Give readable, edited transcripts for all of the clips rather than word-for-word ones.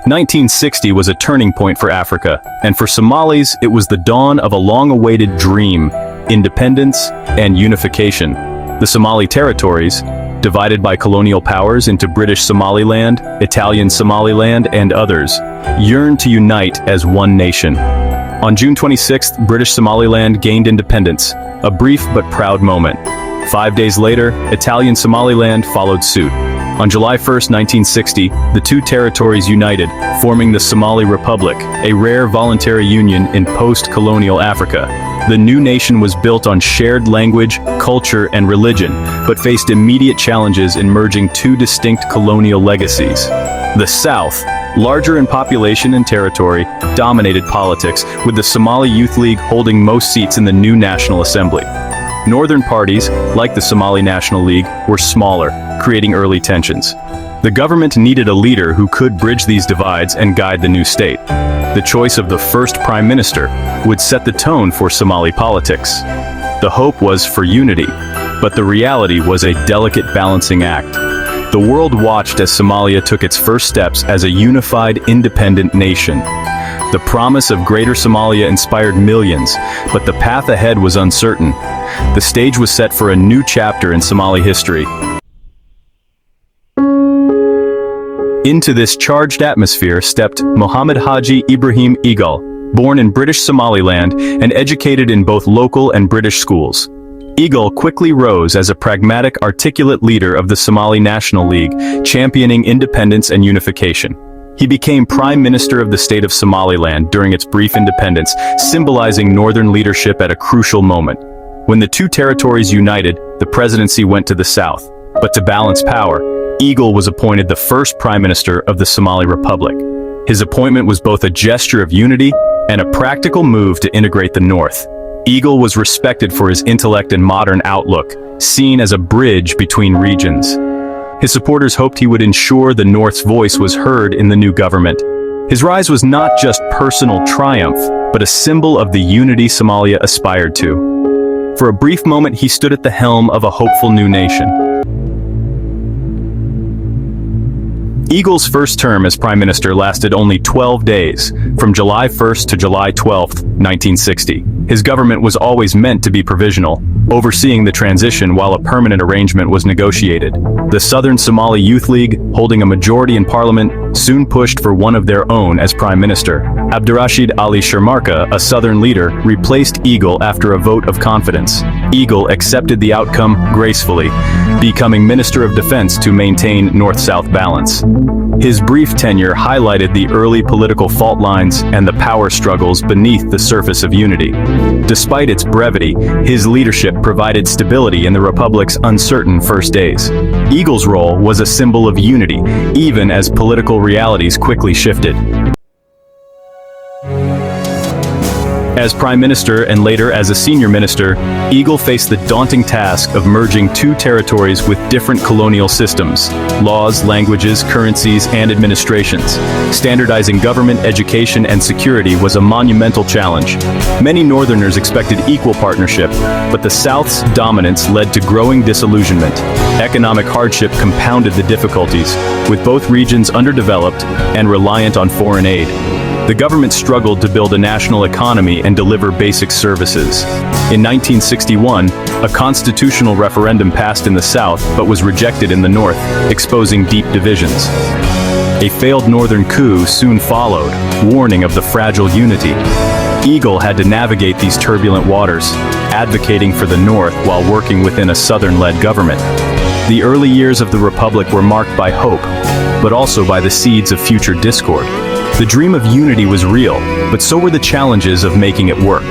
1960 was a turning point for Africa, and for Somalis it was the dawn of a long-awaited dream: independence and unification. The Somali territories, divided by colonial powers into British Somaliland, Italian Somaliland, and others, yearned to unite as one nation. On June 26th, British Somaliland gained independence, a brief but proud moment. 5 days later, Italian Somaliland followed suit. On July 1st, 1960, the two territories united, forming the Somali Republic, a rare voluntary union in post-colonial Africa. The new nation was built on shared language, culture, and religion, but faced immediate challenges in merging two distinct colonial legacies. The South, larger in population and territory, dominated politics, with the Somali Youth League holding most seats in the new National Assembly. Northern parties, like the Somali National League, were smaller, creating early tensions. The government needed a leader who could bridge these divides and guide the new state. The choice of the first prime minister would set the tone for Somali politics. The hope was for unity, but the reality was a delicate balancing act. The world watched as Somalia took its first steps as a unified, independent nation. The promise of Greater Somalia inspired millions, but the path ahead was uncertain. The stage was set for a new chapter in Somali history. Into this charged atmosphere stepped Mohammed Haji Ibrahim Egal, born in British Somaliland and educated in both local and British schools. Egal quickly rose as a pragmatic, articulate leader of the Somali National League, championing independence and unification. He became Prime Minister of the state of Somaliland during its brief independence, symbolizing northern leadership at a crucial moment. When the two territories united, the presidency went to the south. But to balance power, Egal was appointed the first Prime Minister of the Somali Republic. His appointment was both a gesture of unity and a practical move to integrate the North. Egal was respected for his intellect and modern outlook, seen as a bridge between regions. His supporters hoped he would ensure the North's voice was heard in the new government. His rise was not just personal triumph, but a symbol of the unity Somalia aspired to. For a brief moment, he stood at the helm of a hopeful new nation. Egal's first term as Prime Minister lasted only 12 days, from July 1st to July 12th, 1960. His government was always meant to be provisional, overseeing the transition while a permanent arrangement was negotiated. The Southern Somali Youth League, holding a majority in parliament, soon pushed for one of their own as Prime Minister. Abdurrashid Ali Sharmarka, a Southern leader, replaced Egal after a vote of confidence. Egal accepted the outcome gracefully, becoming Minister of Defense to maintain North-South balance. His brief tenure highlighted the early political fault lines and the power struggles beneath the surface of unity. Despite its brevity, his leadership provided stability in the Republic's uncertain first days. Egal's role was a symbol of unity, even as political realities quickly shifted. As Prime Minister and later as a senior minister, Egal faced the daunting task of merging two territories with different colonial systems, laws, languages, currencies, and administrations. Standardizing government, education, and security was a monumental challenge. Many Northerners expected equal partnership, but the South's dominance led to growing disillusionment. Economic hardship compounded the difficulties, with both regions underdeveloped and reliant on foreign aid. The government struggled to build a national economy and deliver basic services. In 1961, a constitutional referendum passed in the South but was rejected in the North, exposing deep divisions. A failed northern coup soon followed, warning of the fragile unity. Egal had to navigate these turbulent waters, advocating for the North while working within a Southern-led government. The early years of the Republic were marked by hope, but also by the seeds of future discord. The dream of unity was real, but so were the challenges of making it work.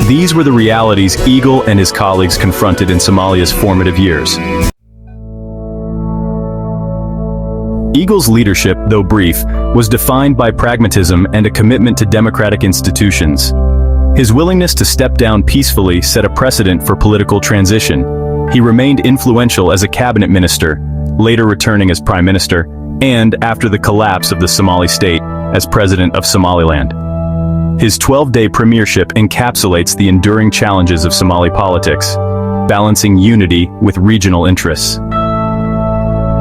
These were the realities Egal and his colleagues confronted in Somalia's formative years. Egal's leadership, though brief, was defined by pragmatism and a commitment to democratic institutions. His willingness to step down peacefully set a precedent for political transition. He remained influential as a cabinet minister, later returning as prime minister, and, after the collapse of the Somali state, as president of Somaliland. His 12-day premiership encapsulates the enduring challenges of Somali politics, balancing unity with regional interests.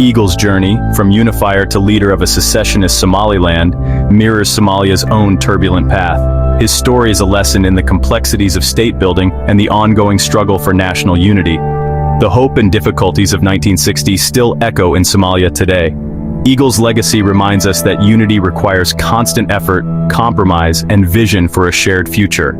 Egal's journey, from unifier to leader of a secessionist Somaliland, mirrors Somalia's own turbulent path. His story is a lesson in the complexities of state building and the ongoing struggle for national unity. The hope and difficulties of 1960 still echo in Somalia today. Egal's legacy reminds us that unity requires constant effort, compromise, and vision for a shared future.